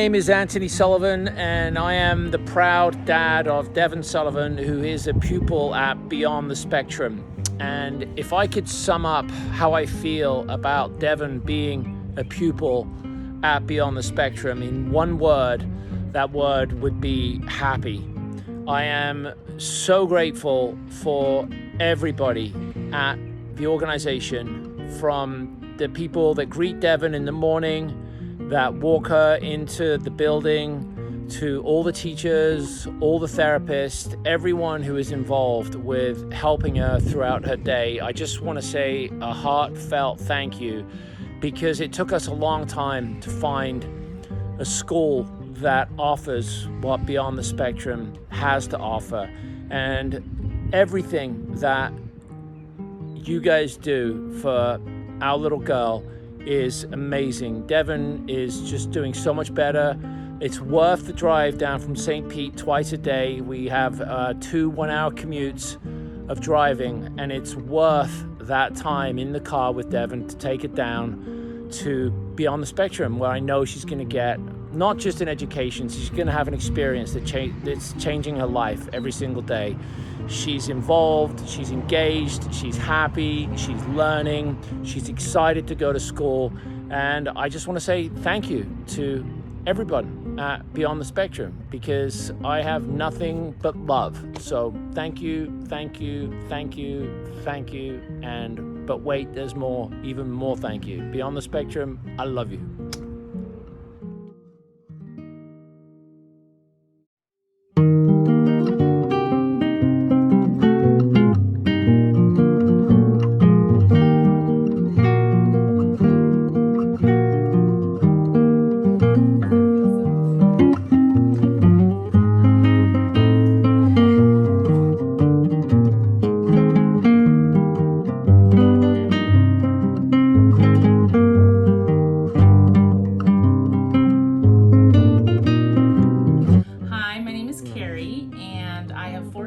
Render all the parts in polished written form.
name is Anthony Sullivan, and I am the proud dad of Devon Sullivan, who is a pupil at Beyond the Spectrum. And if I could sum up how I feel about Devon being a pupil at Beyond the Spectrum in one word, that word would be happy. I am so grateful for everybody at the organization, from the people that greet Devon in the morning, that walk her into the building, to all the teachers, all the therapists, everyone who is involved with helping her throughout her day. I just want to say a heartfelt thank you, because it took us a long time to find a school that offers what Beyond the Spectrum has to offer. And everything that you guys do for our little girl is amazing. Devon is just doing so much better. It's worth the drive down from St. Pete twice a day. We have 2 one-hour commutes of driving, and it's worth that time in the car with Devon to take it down to Beyond the Spectrum, where I know she's going to get not just an education, she's going to have an experience that's changing her life every single day. She's involved, she's engaged, she's happy, she's learning, she's excited to go to school. And I just want to say thank you to everyone at Beyond the Spectrum, because I have nothing but love. So thank you, thank you, thank you, thank you. But wait, there's more, even more thank you. Beyond the Spectrum, I love you.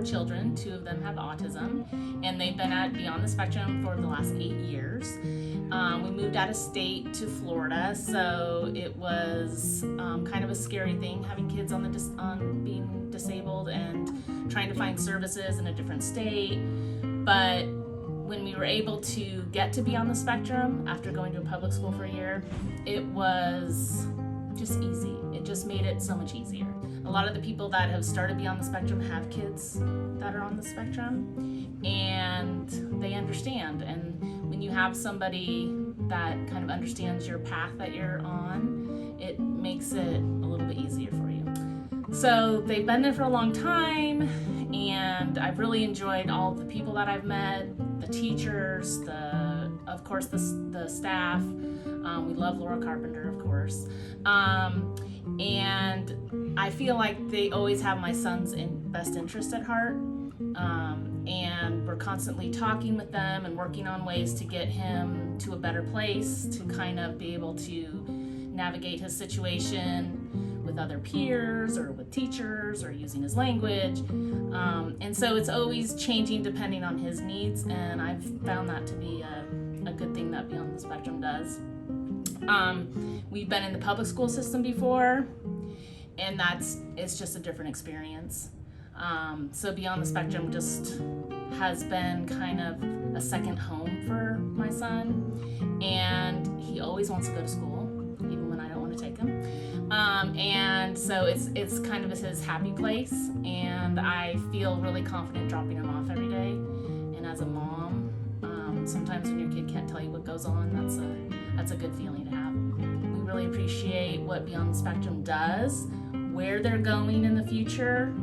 Children, 2 of them have autism, and they've been at Beyond the Spectrum for the last 8 years. We moved out of state to Florida, so it was kind of a scary thing having kids on being disabled and trying to find services in a different state. But when we were able to get to Beyond the Spectrum after going to a public school for a year, it was just easy. It just made it so much easier. A lot of the people that have started Beyond the Spectrum have kids that are on the spectrum, and they understand. And when you have somebody that kind of understands your path that you're on, it makes it a little bit easier for you. So they've been there for a long time, and I've really enjoyed all the people that I've met, the teachers, of course the staff. We love Laura Carpenter, of course. And I feel like they always have my son's best interest at heart. And we're constantly talking with them and working on ways to get him to a better place, to kind of be able to navigate his situation with other peers or with teachers or using his language. And so it's always changing depending on his needs, and I've found that to be a good thing that Beyond the Spectrum does. We've been in the public school system before, and it's just a different experience. So Beyond the Spectrum just has been kind of a second home for my son, and he always wants to go to school, even when I don't want to take him. And so it's kind of his happy place, and I feel really confident dropping him off every day. And as a mom, sometimes when your kid can't tell you what goes on, that's a good feeling to have. We really appreciate what Beyond the Spectrum does, where they're going in the future.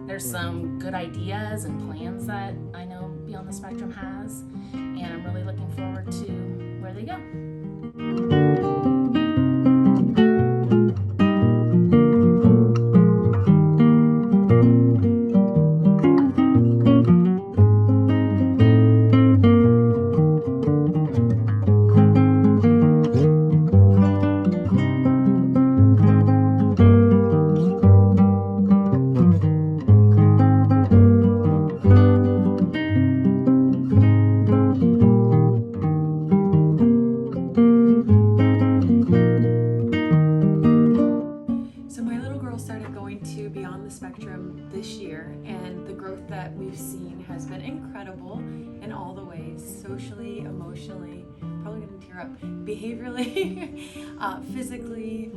There's some good ideas and plans that I know Beyond the Spectrum has, and I'm really looking forward to where they go. started going to Beyond the Spectrum this year, and the growth that we've seen has been incredible in all the ways, socially, emotionally, probably gonna tear up, behaviorally, physically.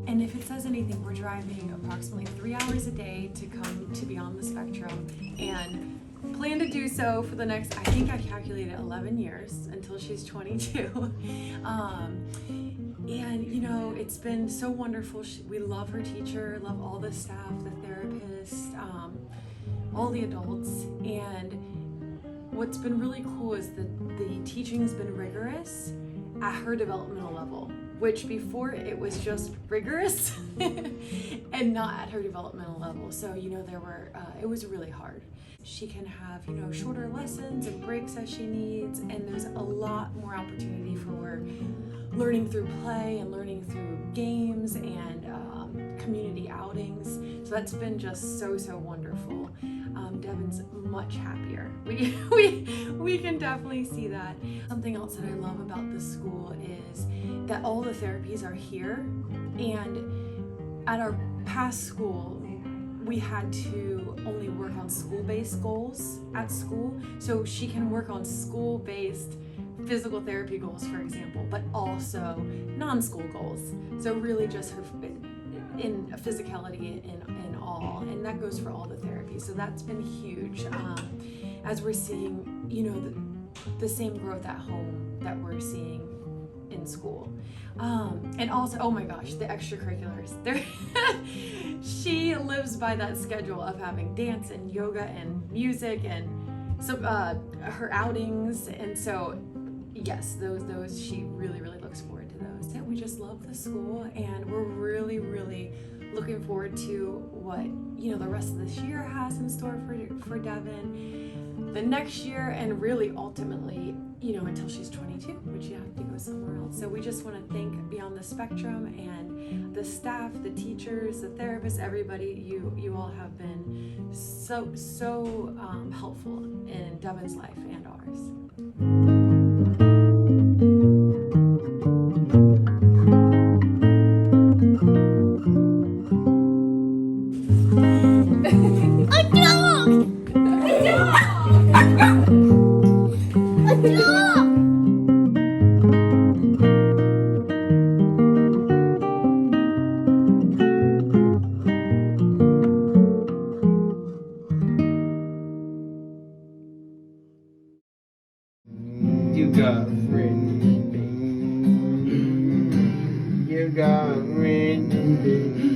And if it says anything, we're driving approximately 3 hours a day to come to Beyond the Spectrum, and plan to do so for the next, I think I calculated 11 years until she's 22. And you know, it's been so wonderful. We love her teacher, love all the staff, the therapists, all the adults. And what's been really cool is that the teaching has been rigorous at her developmental level, which before it was just rigorous and not at her developmental level. So, you know, it was really hard. She can have, you know, shorter lessons and breaks as she needs, and there's a lot more opportunity for learning through play and learning through games and community outings. So that's been just so wonderful. Devon's much happier. We can definitely see that. Something else that I love about the school is that all the therapies are here, and at our past school we had to only work on school-based goals at school, so she can work on school-based physical therapy goals, for example, but also non-school goals. So really just her in physicality in all, and that goes for all the therapies. So that's been huge, as we're seeing, you know, the same growth at home that we're seeing in school. And also, oh my gosh, the extracurriculars. She lives by that schedule of having dance and yoga and music and some her outings, and so yes, those she really looks forward to those. And we just love the school, and we're really looking forward to what, you know, the rest of this year has in store for Devon, the next year, and really ultimately, you know, until she's 22, which you have to go somewhere else. So we just want to thank Beyond the Spectrum and the staff, the teachers, the therapists, everybody. You all have been so helpful in Devon's life and ours. You got written. You got written.